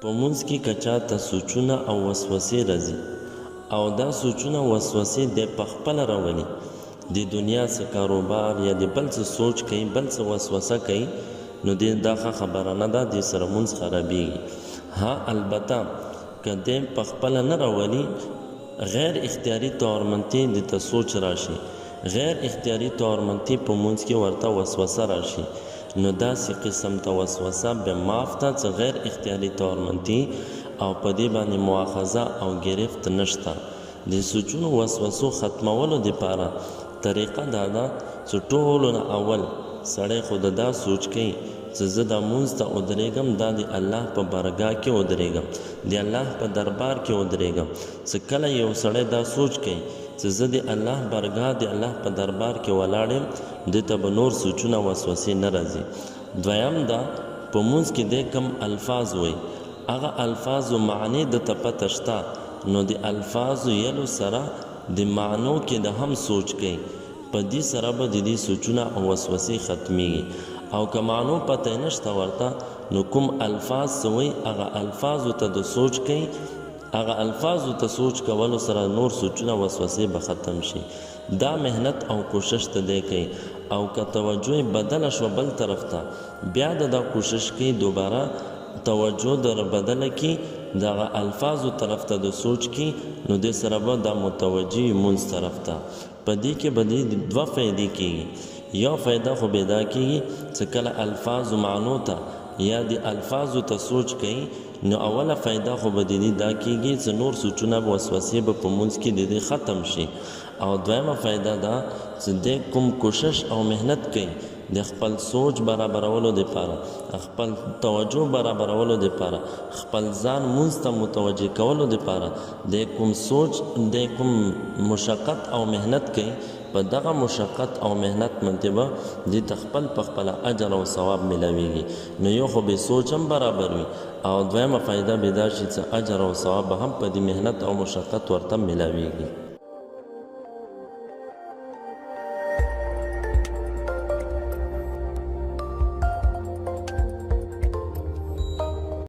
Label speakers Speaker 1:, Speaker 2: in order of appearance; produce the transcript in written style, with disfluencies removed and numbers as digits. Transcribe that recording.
Speaker 1: په مونځ کې که چاته سوچونه او وسوسې راځي او دا سوچونه وسوسې دی په خپله راولي د دنیا څه کاروبار یا د بل څه سوچ کوي بل څه وسوسه کوي نو دا ښه خبره نه ده دې سره مونځ خرابېږي ها البته که دی په خپله نه راولي غیر اختیاري طورمنتې د ته سوچ راشي غیر اختیاري طورمنتې په مونځ کې ورته وسوسه راشي نو داسې قسم ته وسوسه به معاف ته څه غیر اختیاري طورمنتې او په دې باندې مؤاخذه او گرفت نشته د سوچونو وسوسو ختمولو دپاره طریقه دا ده چې ټولو نه اول سړی خو دا سوچ کوي چې زه دا مونځ ته ودرېږم دا د الله په بارګاه کې ودرېږم د الله په دربار کې ودرېږم چې کله یو سړی دا سوچ کوي چې زه د الله بارګاه د الله په دربار کې ولاړ یم دې ته به نور سوچونه وسوسې نه راځي دویم دا په مونځ کې دی کم الفاظ وایي هغه الفاظو معنی د ته پته شته نو د الفاظو یلو سره د معنو کې د هم سوچ کوي په دې سره به د دې سوچونه او وسوسې ختمیږي او که معنو پته نشته ورته نو کوم الفاظ څه وایي هغه الفاظو ته د سوچ کوي هغه الفاظو ته سوچ کولو سره نور سوچونه وسوسې به ختم شي دا محنت او کوشش ته دی کوي او که توجه بدله شوه بل طرف ته بیا دا کوشش کوي دوباره توجه در بدله کی دغه الفاظو طرف ته د سوچ کی نو د سره به دا متوجه مونځ طرف ته په دې کې به دوه فایدې کېږي یو فایده خو به دا کېږي چې کله الفاظو معنو ته یا د الفاظو ته سوچ کوي نو اوله فایده خو به د دا کېږي چې نور سوچونه وسوسې به په مونځ کې د ختم شي او دویمه فایده دا چې د کوم کوشش او محنت کوي د خپل سوچ برابرولو دپاره خپل توجه برابرولو دپاره خپل ځان مونځ ته متوجه کولو دپاره د کوم سوچ د کوم مشقت او محنت کوي په دغه مشقت او محنت باندې به دې ته خپل په خپله اجر او ثواب میلاویږي نو یو خو به سوچ هم برابر وي او دویمه فایده به دا شي چې اجر او ثواب به هم په دې محنت او مشقت ورته میلاویږي